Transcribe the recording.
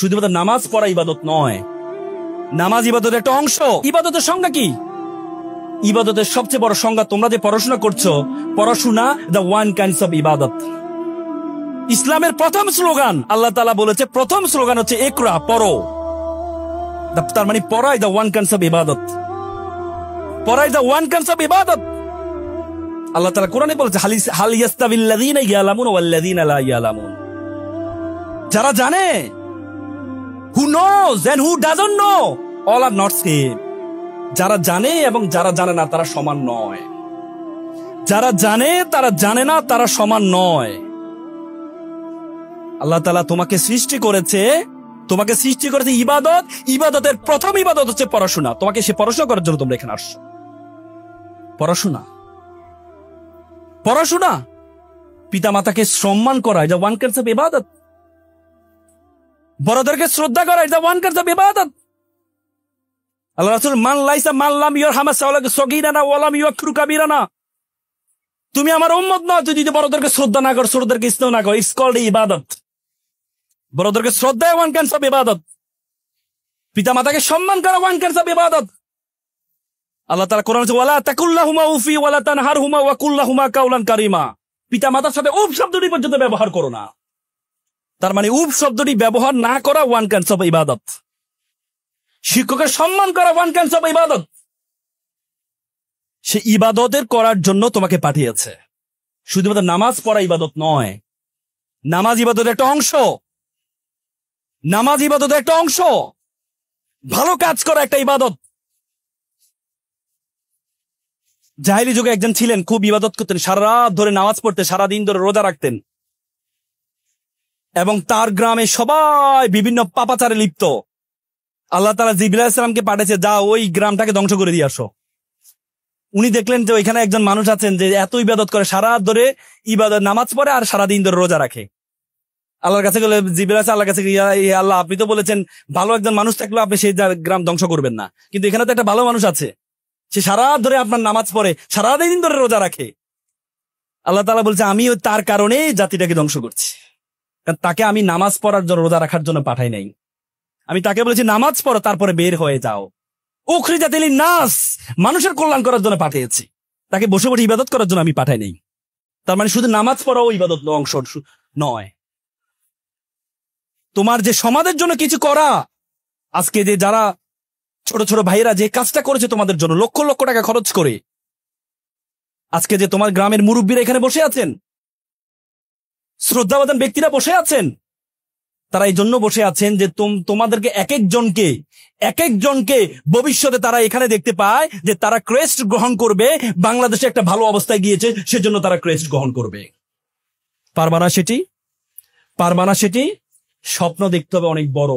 শুধুমাত্র নামাজ পড়া ইবাদত নয়, নামাজ ইবাদতের একটা অংশ। ইবাদতের সংজ্ঞা কি? ইবাদতের সবচেয়ে বড় সংজ্ঞা, তোমরা যে পড়াশোনা করছো, পড়াশোনা দ্য ওয়ান কাইন্ডস অফ ইবাদত। ইসলামের প্রথম স্লোগান, আল্লাহ তাআলা বলেছে প্রথম স্লোগান হচ্ছে ইকরা, পড়ো। তার মানে পড়াই দ্য ওয়ান কাইন্ডস অফ ইবাদত, পড়াই দ্য ওয়ান কাইন্ডস অফ ইবাদত। আল্লাহ তাআলা কোরআনে বলেছে হাল ইয়াস্তাবিল্লাযীনা ইয়ালামুন ওয়াল্লাযীনা লা ইয়ালামুন। যারা জানে, who knows and who doesn't know, all are not same. যারা জানে এবং যারা জানে না তারা সমান নয়। যারা জানে তারা জানে না তারা সমান নয়। আল্লাহ তাআলা তোমাকে সৃষ্টি করেছে ইবাদত। ইবাদতের প্রথম ইবাদত হচ্ছে পড়াশোনা। তোমাকে সে পড়াশোনা করার জন্য তোমরা এখানে আসছো। পড়াশোনা পিতা মাতাকে সম্মান করা, এটা ওয়ান কাইন্ডস অফ ইবাদত। বড়দেরকে শ্রদ্ধা করা, এটা ওয়ান কাইন্ডস অফ ইবাদত। আল্লাহ রাসূল মান লাম ইয়ারহামা সগীরানা ওয়া লাম ইউকরিম কাবীরানা। তুমি আমার উম্মত নও তুই যদি বড়দেরকে শ্রদ্ধা না কর, ছোটদেরকে স্নেহ না কর। ইটস কল্ড ইবাদত। বড়দেরকে শ্রদ্ধা ওয়ান কাইন্ডস অফ ইবাদত। পিতা মাতাকে সম্মান করা ওয়ান কাইন্ডস অফ ইবাদত। আল্লাহ তাআলা কোরআনে বলেছে ওয়ালা তাকুল্লাহুমা উফি ওয়ালা তানহারহুমা ওয়া কুল্লাহুমা কাওলান কারীমা। পিতা মাতার সাথে উফ শব্দটি পর্যন্ত ব্যবহার করো না। তার মানে উফ শব্দটি ব্যবহার না করা ওয়ান কাইন্ডস অফ ইবাদত। শিক্ষকের সম্মান করা ওয়ান কাইন্ডস অফ ইবাদত। সে ইবাদতের করার জন্য তোমাকে পাঠিয়েছে। শুধুমাত্র নামাজ পড়া ইবাদত নয়, নামাজ ইবাদতের একটা অংশ। নামাজ ইবাদতের একটা অংশ। ভালো কাজ করা একটা ইবাদত। জাহেলি যুগে একজন ছিলেন, খুব ইবাদত করতেন, সারা রাত ধরে নামাজ পড়তেন, সারাদিন ধরে রোজা রাখতেন, এবং তার গ্রামে সবাই বিভিন্ন পাপাচারে লিপ্ত। আল্লাহ তাআলা জিবরাইল আলাইহিস সালামকে পাঠিয়েছে, যা ওই গ্রামটাকে ধ্বংস করে দিয়ে আসো। উনি দেখলেন যে ওইখানে একজন মানুষ আছেন যে এত ইবাদত করে, সারা রাত ধরে ইবাদত নামাজ পড়ে আর সারাদিন ধরে রোজা রাখে। আল্লাহর কাছে গেলে জিবরাইল আল্লাহর কাছে, আল্লাহ আপনি তো বলেছেন ভালো একজন মানুষ থাকলেও আপনি সেই গ্রাম ধ্বংস করবেন না, কিন্তু এখানে তো একটা ভালো মানুষ আছে, সে সারা রাত ধরে আপনার নামাজ পড়ে, সারাদিন ধরে রোজা রাখে। আল্লাহ তাআলা বলছে আমি তার কারণে জাতিটাকে ধ্বংস করছি, কারণ তাকে আমি নামাজ পড়ার জন্য, রোজা রাখার জন্য পাঠাই নাই। আমি তাকে বলেছি নামাজ পড়ো, তারপরে বের হয়ে যাও। উখরিজাত লিন-নাস, মানুষের কল্যাণ করার জন্য পাঠিয়েছি, তাকে বসে বসে ইবাদত করার জন্য আমি পাঠাই নাই। তার মানে শুধু নামাজ পড়াও ইবাদত অংশ নয়। তোমার যে সমাজের জন্য কিছু করা, আজকে যে যারা ছোট ছোট ভাইয়েরা যে কাজটা করেছে তোমাদের জন্য লক্ষ লক্ষ টাকা খরচ করে, আজকে যে তোমার গ্রামের মুরব্বীরা এখানে বসে আছেন, শ্রদ্ধাবান ব্যক্তিরা বসে আছেন, তারা এই জন্য বসে আছেন যে তোমাদেরকে এক একজনকে ভবিষ্যতে তারা এখানে দেখতে পায় যে তারা ক্রেস্ট গ্রহণ করবে, বাংলাদেশে একটা ভালো অবস্থায় গিয়েছে, সেজন্য তারা ক্রেস্ট গ্রহণ করবে। পারবা না সেটি? স্বপ্ন দেখতে হবে অনেক বড়।